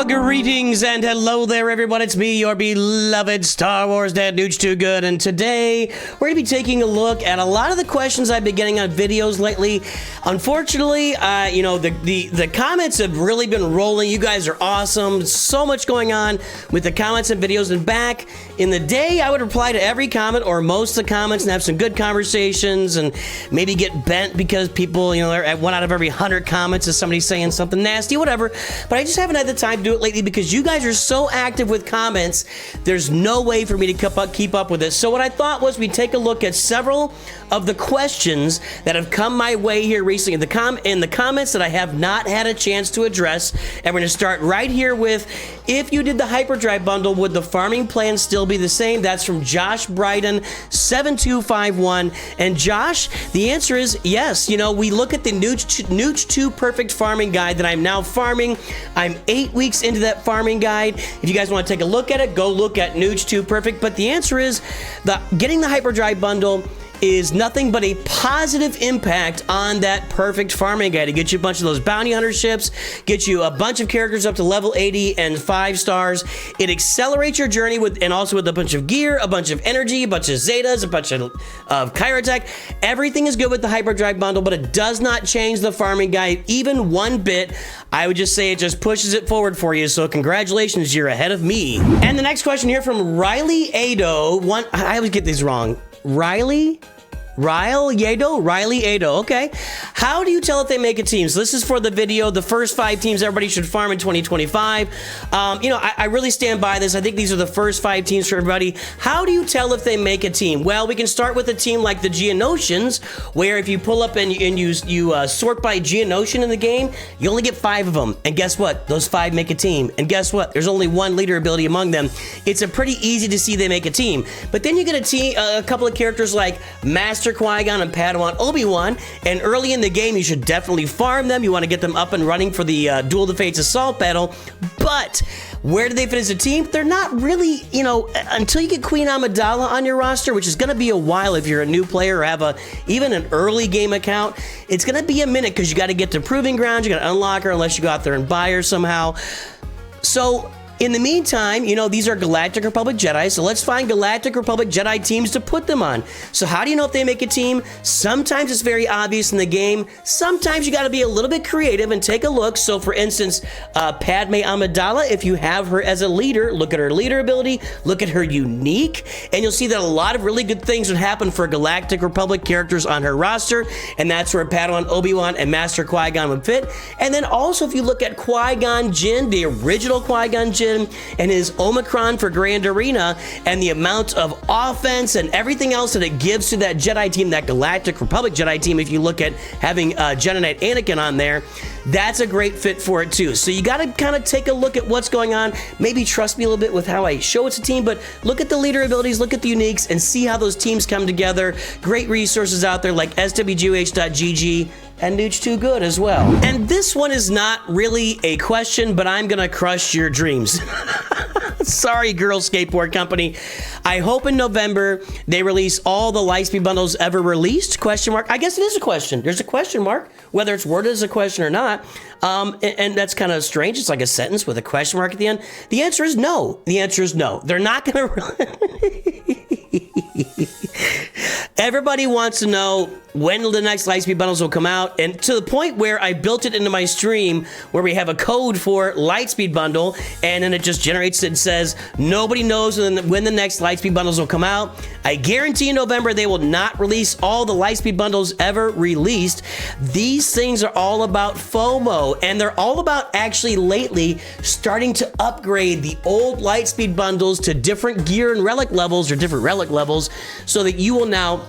Well, greetings and hello there, everyone. It's me, your beloved Star Wars Dad, Nooch Too Good, and today we're going to be taking a look at a lot of the questions I've been getting on videos lately. Unfortunately, you know, the comments have really been rolling. You guys are awesome. So much going on with the comments and videos. And back in the day, I would reply to every comment or most of the comments and have some good conversations and maybe get bent because people, you know, at 1 out of every 100 comments is somebody saying something nasty, whatever. But I just haven't had the time to do it lately because you guys are so active with comments. There's no way for me to keep up with it. So what I thought was we'd take a look at several of the questions that have come my way here recently in the comments that I have not had a chance to address. And we're going to start right here with, if you did the Hyperdrive bundle, would the farming plan still be the same? That's from Josh Bryden 7251. And Josh, the answer is yes. You know, we look at the Nooch 2 Perfect farming guide that I'm now farming. I'm 8 weeks into that farming guide. If you guys want to take a look at it, go look at Nooch 2 Perfect. But the answer is getting the Hyperdrive bundle is nothing but a positive impact on that perfect farming guide. To get you a bunch of those bounty hunter ships, get you a bunch of characters up to level 80 and 5 stars. It accelerates your journey and also with a bunch of gear, a bunch of energy, a bunch of Zetas, a bunch of Kyrotech. Everything is good with the Hyperdrive bundle, but it does not change the farming guide even one bit. I would just say it just pushes it forward for you, so congratulations, you're ahead of me. And the next question here from Riley Ado. I always get these wrong. Riley Ado, okay. How do you tell if they make a team? So this is for the video, the first 5 teams everybody should farm in 2025. You know, I really stand by this. I think these are the first 5 teams for everybody. How do you tell if they make a team? Well, we can start with a team like the Geonosians, where if you pull up and you sort by Geonosian in the game, you only get 5 of them. And guess what? Those 5 make a team. And guess what? There's only 1 leader ability among them. It's a pretty easy to see they make a team. But then you get a couple of characters like Master Qui-Gon and Padawan Obi-Wan, and early in the game you should definitely farm them. You want to get them up and running for the Duel of the Fates assault battle. But where do they fit as a team? They're not really, you know, until you get Queen Amidala on your roster, which is going to be a while if you're a new player or have even an early game account. It's going to be a minute because you got to get to Proving Grounds, you got to unlock her unless you go out there and buy her somehow. So in the meantime, you know, these are Galactic Republic Jedi, so let's find Galactic Republic Jedi teams to put them on. So how do you know if they make a team? Sometimes it's very obvious in the game. Sometimes you got to be a little bit creative and take a look. So for instance, Padme Amidala, if you have her as a leader, look at her leader ability, look at her unique, and you'll see that a lot of really good things would happen for Galactic Republic characters on her roster, and that's where Padawan Obi-Wan and Master Qui-Gon would fit. And then also if you look at Qui-Gon Jinn, the original Qui-Gon Jinn, and his Omicron for Grand Arena, and the amount of offense and everything else that it gives to that Jedi team, that Galactic Republic Jedi team, if you look at having Jedi Knight Anakin on there, that's a great fit for it too. So you got to kind of take a look at what's going on. Maybe trust me a little bit with how I show it's a team, but look at the leader abilities, look at the uniques, and see how those teams come together. Great resources out there like SWGOH.gg and Nooch Too Good as well. And this one is not really a question, but I'm gonna crush your dreams. Sorry, Girl Skateboard Company. I hope in November they release all the Lightspeed bundles ever released? Question mark. I guess it is a question. There's a question mark, whether it's worded as a question or not. And that's kind of strange. It's like a sentence with a question mark at the end. The answer is no. The answer is no. They're not gonna. Everybody wants to know when the next Lightspeed bundles will come out, and to the point where I built it into my stream where we have a code for Lightspeed bundle, and then it just generates it and says nobody knows when the next Lightspeed bundles will come out. I guarantee in November they will not release all the Lightspeed bundles ever released. These things are all about FOMO, and they're all about actually lately starting to upgrade the old Lightspeed bundles to different gear and relic levels, or different relic levels, so that you will now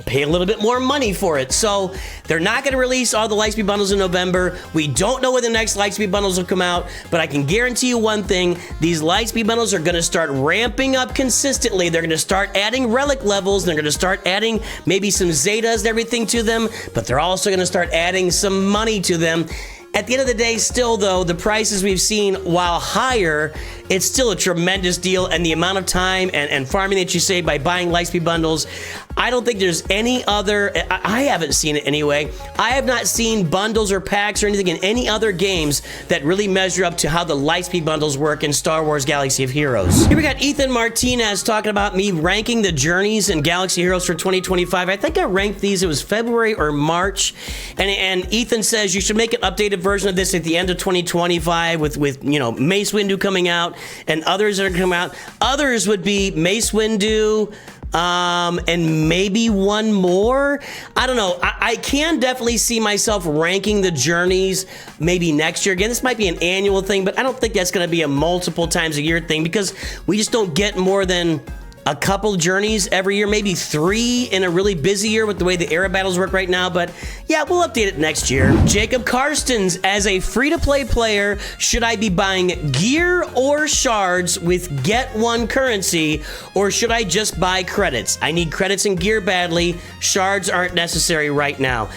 pay a little bit more money for it. So they're not going to release all the Lightspeed bundles in November. We don't know when the next Lightspeed bundles will come out, but I can guarantee you one thing: these Lightspeed bundles are going to start ramping up consistently. They're going to start adding relic levels. They're going to start adding maybe some Zetas and everything to them, but they're also going to start adding some money to them. At the end of the day, still though, the prices we've seen, while higher, it's still a tremendous deal, and the amount of time and farming that you save by buying Lightspeed bundles, I don't think there's any other, I haven't seen it anyway, I have not seen bundles or packs or anything in any other games that really measure up to how the Lightspeed bundles work in Star Wars Galaxy of Heroes. Here we got Ethan Martinez talking about me ranking the journeys in Galaxy Heroes for 2025. I think I ranked these, it was February or March, and Ethan says you should make an updated version of this at the end of 2025 with you know, Mace Windu coming out and others that are coming out. Others would be Mace Windu, and maybe one more. I don't know. I can definitely see myself ranking the journeys maybe next year. Again, this might be an annual thing, but I don't think that's going to be a multiple times a year thing because we just don't get more than a couple journeys every year, maybe 3 in a really busy year with the way the era battles work right now. But yeah, we'll update it next year. Jacob Karstens, as a free-to-play player, should I be buying gear or shards with Get One currency, or should I just buy credits? I need credits and gear badly. Shards aren't necessary right now.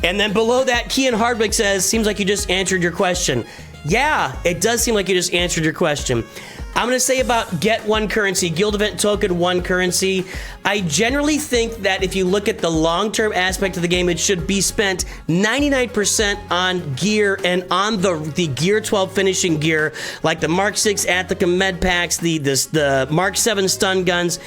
And then below that, Kian Hardwick says, seems like you just answered your question. Yeah, it does seem like you just answered your question. I'm going to say about Get One currency, Guild Event Token 1 currency. I generally think that if you look at the long-term aspect of the game, it should be spent 99% on gear and on the Gear 12 finishing gear, like the Mark 6 Athleta med packs, the Mark 7 stun guns.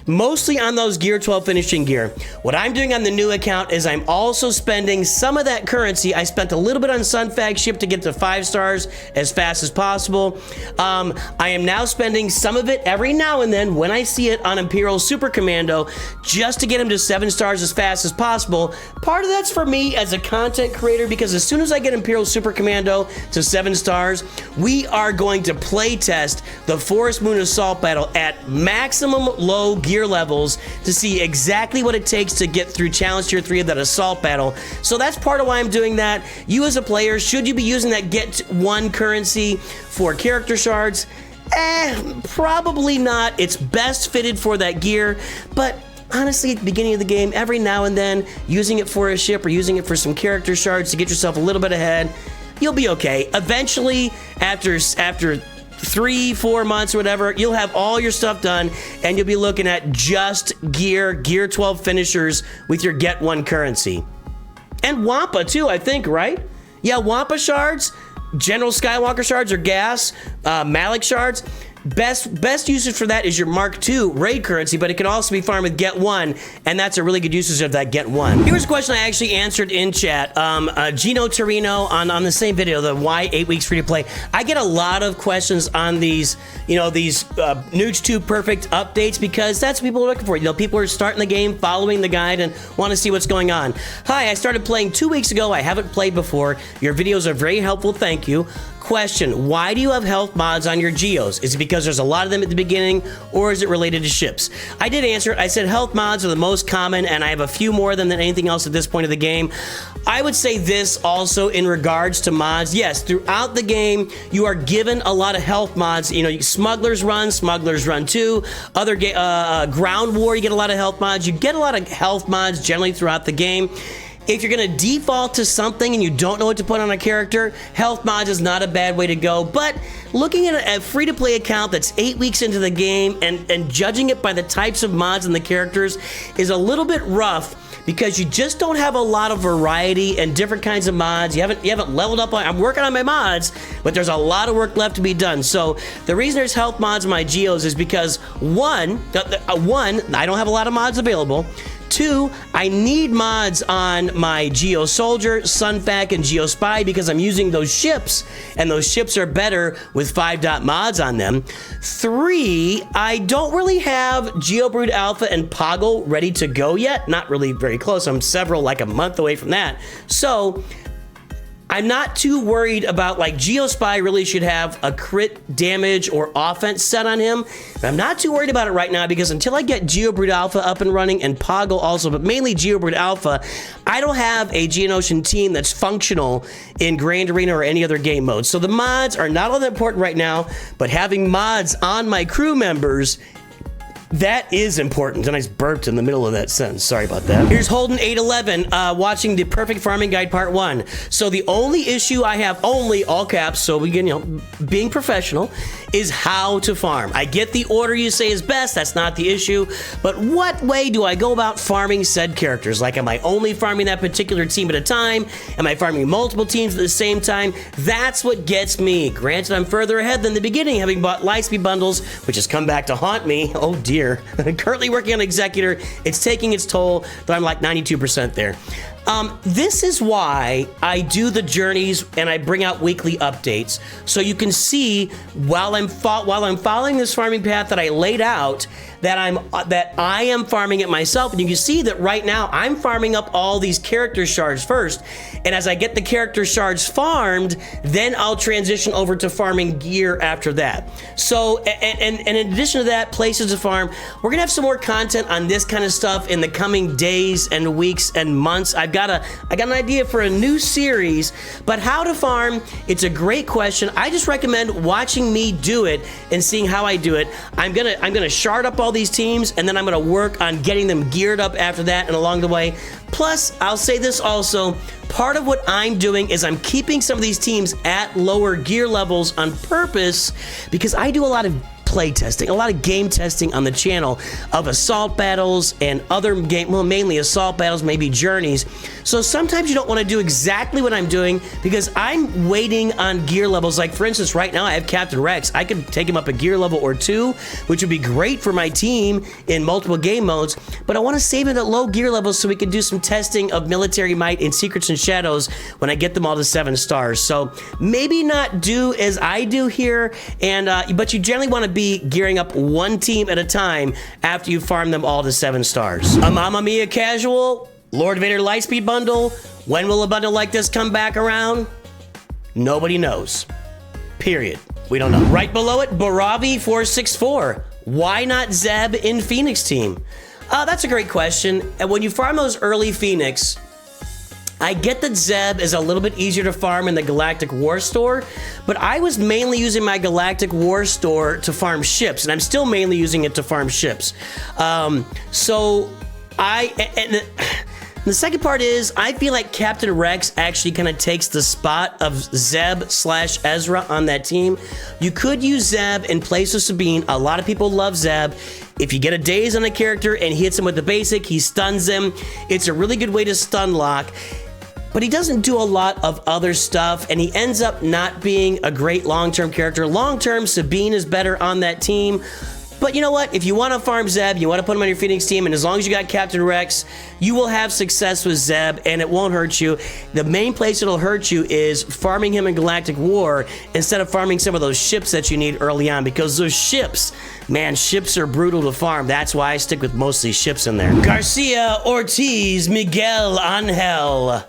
Mostly on those Gear 12 finishing gear. What I'm doing on the new account is I'm also spending some of that currency. I spent a little bit on Sunfag ship to get to 5 stars as fast as possible. I am now spending some of it every now and then when I see it on Imperial Super Commando just to get him to 7 stars as fast as possible. Part of that's for me as a content creator because as soon as I get Imperial Super Commando to 7 stars, we are going to play test the Forest Moon Assault battle at maximum low gear levels to see exactly what it takes to get through Challenge Tier 3 of that assault battle. So that's part of why I'm doing that. You as a player, should you be using that Get One currency for character shards? Probably not. It's best fitted for that gear, but honestly, at the beginning of the game, every now and then, using it for a ship or using it for some character shards to get yourself a little bit ahead, you'll be okay. Eventually, after 3-4 months or whatever, you'll have all your stuff done and you'll be looking at just Gear 12 finishers with your Get One currency. And Wampa too, I think, right? Yeah, Wampa shards, General Skywalker shards or gas, Malik shards. Best usage for that is your Mark II raid currency, but it can also be farmed with Get One, and that's a really good usage of that Get One. Here's a question I actually answered in chat. Gino Torino on the same video, the why 8 weeks free to play. I get a lot of questions on these, you know, these Nuge 2 Perfect updates because that's what people are looking for. You know, people are starting the game, following the guide, and want to see what's going on. Hi, I started playing 2 weeks ago. I haven't played before. Your videos are very helpful. Thank you. Question, why do you have health mods on your geos? Is it because there's a lot of them at the beginning, or is it related to ships? I did answer it. I said health mods are the most common, and I have a few more than anything else at this point of the game. I would say this also in regards to mods. Yes, throughout the game, you are given a lot of health mods. You know, Smugglers Run 2, other Ground War, you get a lot of health mods. You get a lot of health mods generally throughout the game. If you're going to default to something and you don't know what to put on a character, health mods is not a bad way to go. But looking at a free-to-play account that's 8 weeks into the game and judging it by the types of mods and the characters is a little bit rough because you just don't have a lot of variety and different kinds of mods. You haven't leveled up on. I'm working on my mods, but there's a lot of work left to be done. So the reason there's health mods in my geos is because one, I don't have a lot of mods available. 2, I need mods on my Geo Soldier, Sunfac, and Geo Spy because I'm using those ships, and those ships are better with 5-dot mods on them. 3, I don't really have Geobrood Alpha and Poggle ready to go yet. Not really very close. I'm like a month away from that. So I'm not too worried about, like, Geospy really should have a crit damage or offense set on him. But I'm not too worried about it right now because until I get Geobrood Alpha up and running and Poggle also, but mainly Geobrood Alpha, I don't have a Geonosian team that's functional in Grand Arena or any other game mode. So the mods are not all that important right now, but having mods on my crew members That is important, and I just burped in the middle of that sentence. Sorry about that. Here's Holden 811 watching the Perfect Farming Guide Part 1. So the only issue I have, only all caps, so we can, you know, being professional, is how to farm. I get the order you say is best, that's not the issue, but what way do I go about farming said characters? Like, am I only farming that particular team at a time? Am I farming multiple teams at the same time? That's what gets me. Granted, I'm further ahead than the beginning, having bought Lightspeed bundles, which has come back to haunt me. Oh dear. Currently working on Executor. It's taking its toll, but I'm like 92% there. This is why I do the journeys and I bring out weekly updates, so you can see while I'm following this farming path that I laid out, that I am farming it myself. And you can see that right now I'm farming up all these character shards first, and as I get the character shards farmed, then I'll transition over to farming gear after that. So, and in addition to that, places to farm, we're gonna have some more content on this kind of stuff in the coming days and weeks and months. I got an idea for a new series, but how to farm, it's a great question. I just recommend watching me do it and seeing how I do it. I'm gonna shard up all these teams, and then I'm gonna work on getting them geared up after that and along the way. Plus, I'll say this also, part of what I'm doing is I'm keeping some of these teams at lower gear levels on purpose, because I do a lot of play testing, a lot of game testing on the channel of assault battles and other game, well, mainly assault battles, maybe journeys. So sometimes you don't want to do exactly what I'm doing because I'm waiting on gear levels. Like, for instance, right now I have Captain Rex. I could take him up a gear level or 2, which would be great for my team in multiple game modes, but I want to save it at low gear levels so we can do some testing of military might and secrets and shadows when I get them all to 7 stars. So maybe not do as I do here, and but you generally want to be gearing up one team at a time after you farm them all to 7 stars. A Mamma Mia casual, Lord Vader Lightspeed bundle. When will a bundle like this come back around? Nobody knows. Period. We don't know. Right below it, Baravi464. Why not Zeb in Phoenix team? That's a great question. And when you farm those early Phoenix, I get that Zeb is a little bit easier to farm in the Galactic War Store, but I was mainly using my Galactic War Store to farm ships, and I'm still mainly using it to farm ships. The second part is, I feel like Captain Rex actually kind of takes the spot of Zeb/Ezra on that team. You could use Zeb in place of Sabine. A lot of people love Zeb. If you get a daze on a character and he hits him with the basic, he stuns him. It's a really good way to stun lock. But he doesn't do a lot of other stuff, and he ends up not being a great long-term character. Long-term, Sabine is better on that team. But you know what? If you want to farm Zeb, you want to put him on your Phoenix team, and as long as you got Captain Rex, you will have success with Zeb, and it won't hurt you. The main place it'll hurt you is farming him in Galactic War instead of farming some of those ships that you need early on, because those ships, man, ships are brutal to farm. That's why I stick with mostly ships in there. Garcia Ortiz Miguel Angel.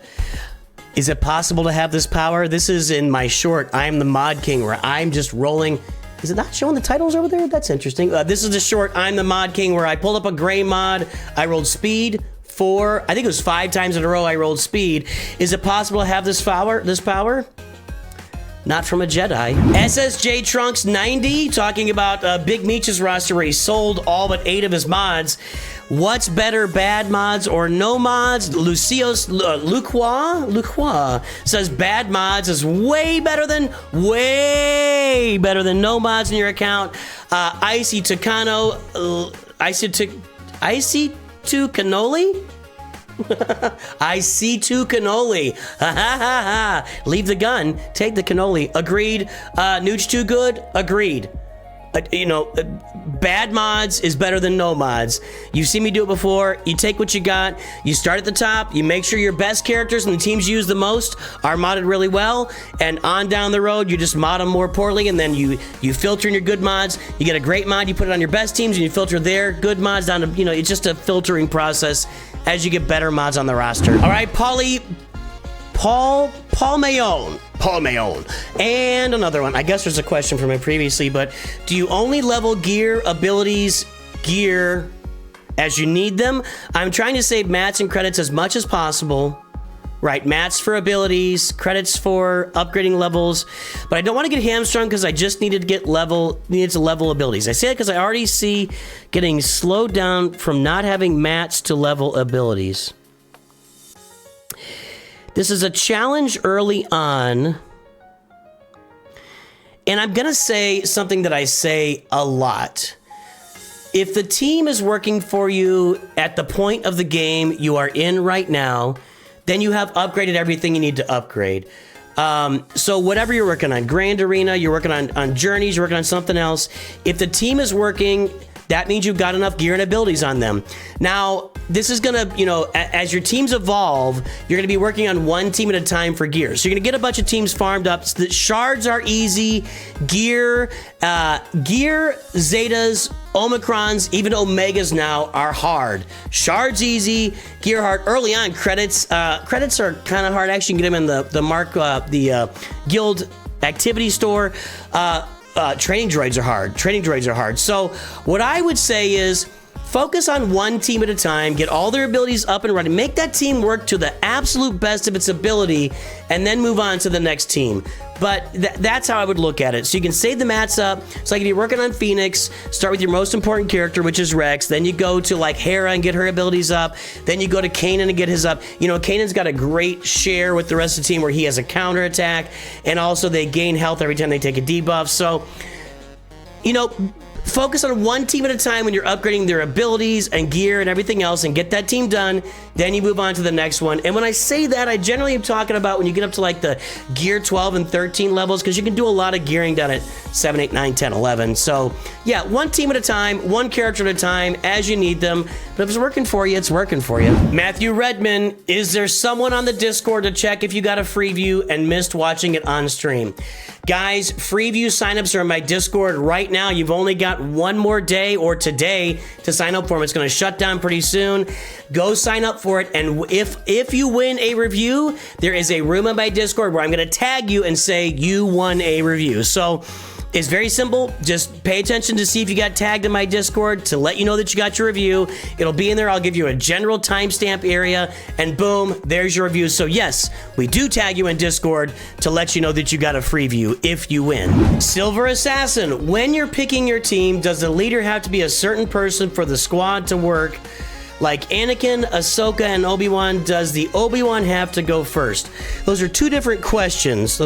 Is it possible to have this power? This is in my short, I Am the Mod King, where I'm just rolling. Is it not showing the titles over there? That's interesting. This is the short, I'm the Mod King, where I pulled up a gray mod. I rolled speed 4, I think it was 5 times in a row I rolled speed. Is it possible to have this power? Not from a Jedi. SSJ Trunks 90, talking about Big Meech's roster where he sold all but 8 of his mods. What's better, bad mods or no mods? Lucios Lucroix says bad mods is way better than no mods in your account. Icy Tucano, Icy Tucanoli? I see 2 cannoli. Leave the gun, take the cannoli. Agreed. Nooch too good. Agreed. Bad mods is better than no mods. You've seen me do it before. You take what you got. You start at the top. You make sure your best characters and the teams you use the most are modded really well. And on down the road, you just mod them more poorly. And then you filter in your good mods. You get a great mod. You put it on your best teams and you filter their good mods down to, it's just a filtering process as you get better mods on the roster. All right, Paul Mayon. And another one. I guess there's a question from me previously, but do you only level gear abilities as you need them? I'm trying to save mats and credits as much as possible, right? Mats for abilities, credits for upgrading levels, but I don't want to get hamstrung because I just needed to level abilities. I say it because I already see getting slowed down from not having mats to level abilities. This is a challenge early on, and I'm gonna say something that I say a lot. If the team is working for you at the point of the game you are in right now, then you have upgraded everything you need to upgrade. So whatever you're working on, Grand Arena, you're working on Journeys, you're working on something else. If the team is working, that means you've got enough gear and abilities on them. Now, this is gonna, you know, as your teams evolve, you're gonna be working on one team at a time for gear. So you're gonna get a bunch of teams farmed up. So the Shards are easy. Gear, Zetas, Omicrons, even Omegas now are hard. Shards easy, gear hard. Early on, credits are kind of hard. Actually, you can get them in the guild activity store. Training droids are hard. So what I would say is focus on one team at a time, get all their abilities up and running, make that team work to the absolute best of its ability, and then move on to the next team. But that's how I would look at it. So you can save the mats up. So like if you're working on Phoenix, start with your most important character, which is Rex. Then you go to like Hera and get her abilities up. Then you go to Kanan and get his up. You know, Kanan's got a great share with the rest of the team where he has a counter attack, and also they gain health every time they take a debuff. So, you know, focus on one team at a time when you're upgrading their abilities and gear and everything else, and get that team done. Then you move on to the next one. And when I say that, I generally am talking about when you get up to like the gear 12 and 13 levels, because you can do a lot of gearing down at 7, 8, 9, 10, 11. So yeah, one team at a time, one character at a time as you need them. But if it's working for you, it's working for you. Matthew Redman, is there someone on the Discord to check if you got a Freeview and missed watching it on stream? Guys, Freeview signups are in my Discord right now. You've only got one more day or today to sign up for them. It's going to shut down pretty soon. Go sign up for it. And if you win a review, there is a room in my Discord where I'm going to tag you and say you won a review. So it's very simple. Just pay attention to see if you got tagged in my Discord to let you know that you got your review. It'll be in there. I'll give you a general timestamp area, and boom, there's your review. So yes, we do tag you in Discord to let you know that you got a Freeview if you win. Silver Assassin, when you're picking your team, does the leader have to be a certain person for the squad to work? Like Anakin, Ahsoka, and Obi-Wan, does the Obi-Wan have to go first? Those are two different questions.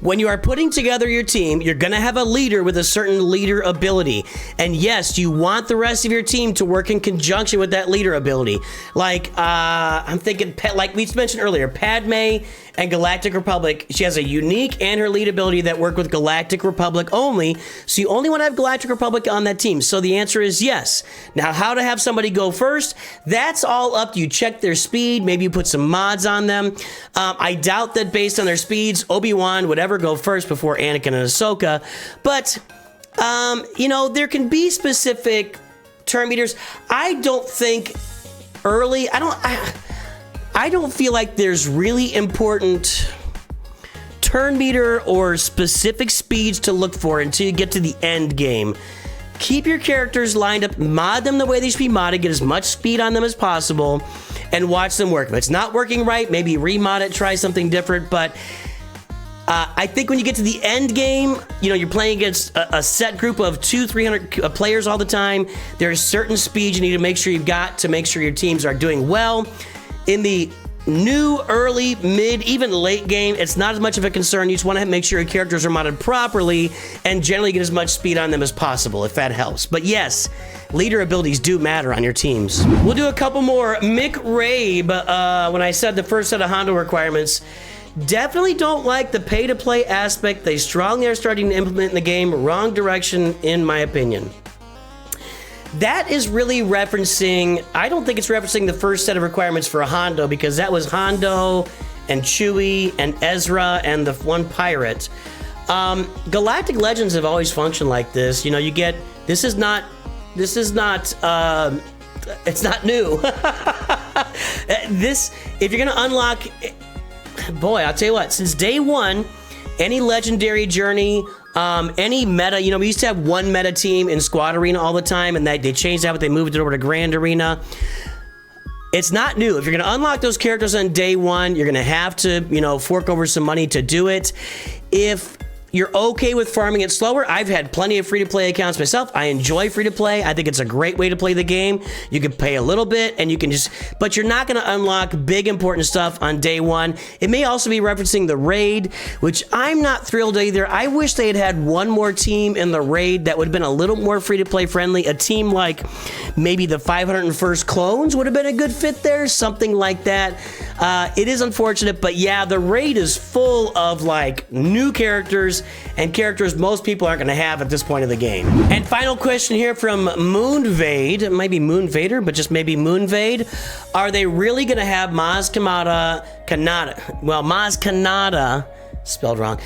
When you are putting together your team, you're going to have a leader with a certain leader ability. And yes, you want the rest of your team to work in conjunction with that leader ability. Like, I'm thinking, like we mentioned earlier, Padme and Galactic Republic. She has a unique and her lead ability that work with Galactic Republic only. So you only want to have Galactic Republic on that team. So the answer is yes. Now, how to have somebody go first, that's all up to you. Check their speed. Maybe you put some mods on them. I doubt that based on their speeds, Obi-Wan would ever go first before Anakin and Ahsoka. But, you know, there can be specific turn meters. I don't think early, I don't feel like there's really important turn meter or specific speeds to look for until you get to the end game. Keep your characters lined up, mod them the way they should be modded, get as much speed on them as possible, and watch them work. If it's not working right, maybe remod it, try something different, but I think when you get to the end game, you know, you're playing against a set group of 200-300 players all the time. There are certain speeds you need to make sure you've got to make sure your teams are doing well. In the new, early, mid, even late game, it's not as much of a concern. You just want to make sure your characters are modded properly and generally get as much speed on them as possible, if that helps. But yes, leader abilities do matter on your teams. We'll do a couple more. Mick Rabe, when I said the first set of Hondo requirements, definitely don't like the pay-to-play aspect they strongly are starting to implement in the game. Wrong direction, in my opinion. That is really referencing, I don't think it's referencing the first set of requirements for a Hondo, because that was Hondo and Chewie and Ezra and the one pirate. Galactic Legends have always functioned like this. You know, you get, it's not new. If you're gonna unlock, boy, I'll tell you what, since day one, any legendary journey, any meta, you know, we used to have one meta team in Squad Arena all the time, and they changed that, but they moved it over to Grand Arena. It's not new. If you're going to unlock those characters on day one, you're going to have to, you know, fork over some money to do it. If you're okay with farming it slower, I've had plenty of free-to-play accounts myself. I enjoy free-to-play. I think it's a great way to play the game. You can pay a little bit and you can just, but you're not going to unlock big important stuff on day one. It may also be referencing the raid, which I'm not thrilled either. I wish they had one more team in the raid that would have been a little more free-to-play friendly. A team like maybe the 501st Clones would have been a good fit there, something like that. It is unfortunate, but yeah, the raid is full of like new characters and characters most people aren't going to have at this point of the game. And final question here from Moonvade. It might be Moonvader, but just maybe Moonvade. Are they really going to have Maz Kanata, spelled wrong,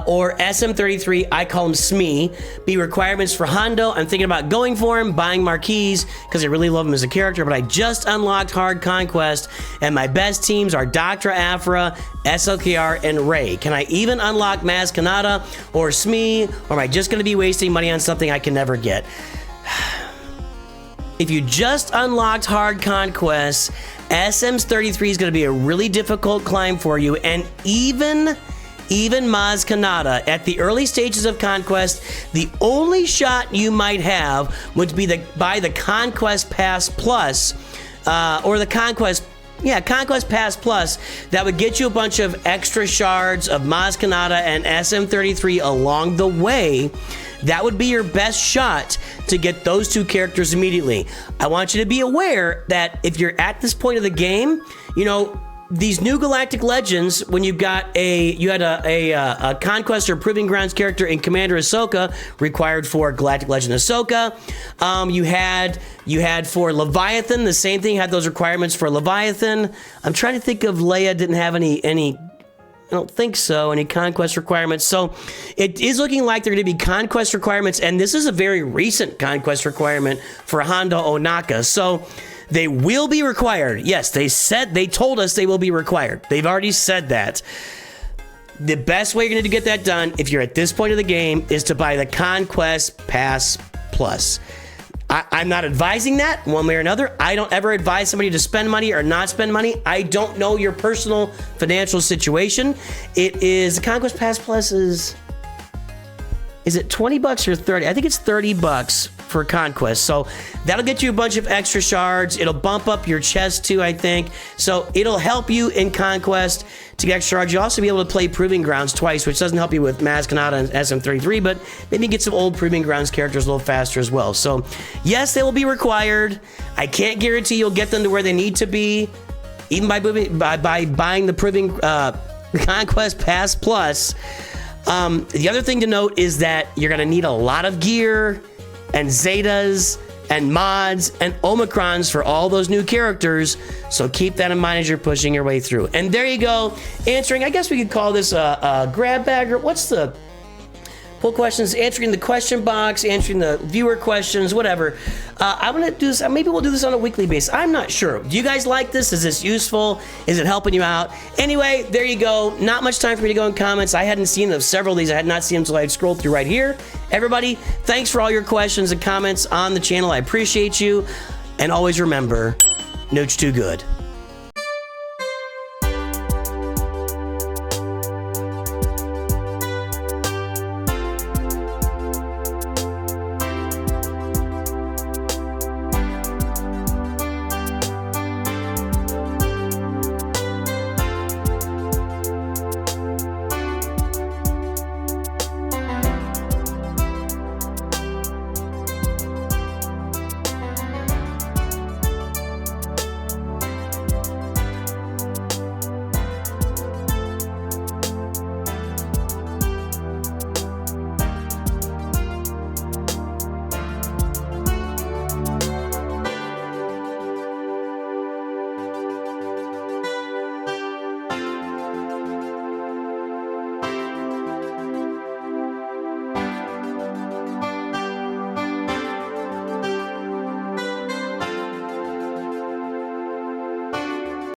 or SM33, I call him Smee, be requirements for Hondo? I'm thinking about going for him, buying Marquise, because I really love him as a character, but I just unlocked Hard Conquest, and my best teams are Dr. Afra, SLKR, and Ray. Can I even unlock Maz Kanata or Smee, or am I just going to be wasting money on something I can never get? If you just unlocked Hard Conquest, SM33 is going to be a really difficult climb for you, and even Maz Kanata, at the early stages of Conquest, the only shot you might have would be buy the Conquest Pass Plus, or the Conquest Pass Plus, that would get you a bunch of extra shards of Maz Kanata and SM33 along the way. That would be your best shot to get those two characters immediately. I want you to be aware that if you're at this point of the game, you know, these new Galactic Legends, when you had a Conquest or Proving Grounds character in Commander Ahsoka, required for Galactic Legend Ahsoka. You had for Leviathan, the same thing, had those requirements for Leviathan. I'm trying to think of Leia didn't have any I don't think so, any Conquest requirements. So it is looking like they're going to be Conquest requirements, and this is a very recent Conquest requirement for Hondo Ohnaka. So they will be required. Yes, they told us they will be required. They've already said that. The best way you're going to get that done, if you're at this point of the game, is to buy the Conquest Pass Plus. I'm not advising that one way or another. I don't ever advise somebody to spend money or not spend money. I don't know your personal financial situation. It is, the Conquest Pass Plus is it 20 bucks or 30? I think it's 30 bucks for Conquest. So that'll get you a bunch of extra shards. It'll bump up your chest too, I think. So it'll help you in Conquest to get extra shards. You'll also be able to play Proving Grounds twice, which doesn't help you with Maz Kanata and SM33, but maybe get some old Proving Grounds characters a little faster as well. So yes, they will be required. I can't guarantee you'll get them to where they need to be, even by buying the Proving Conquest Pass Plus. The other thing to note is that you're going to need a lot of gear and Zetas and mods and Omicrons for all those new characters, so keep that in mind as you're pushing your way through. And there you go, answering, I guess we could call this a grab bag, or what's the pull questions, answering the question box, answering the viewer questions, whatever. I'm gonna do this, maybe we'll do this on a weekly basis. I'm not sure. Do you guys like this? Is this useful? Is it helping you out? Anyway, there you go. Not much time for me to go in comments. I hadn't seen several of these. I had not seen them until I scrolled through right here. Everybody, thanks for all your questions and comments on the channel. I appreciate you. And always remember, Nooch too good.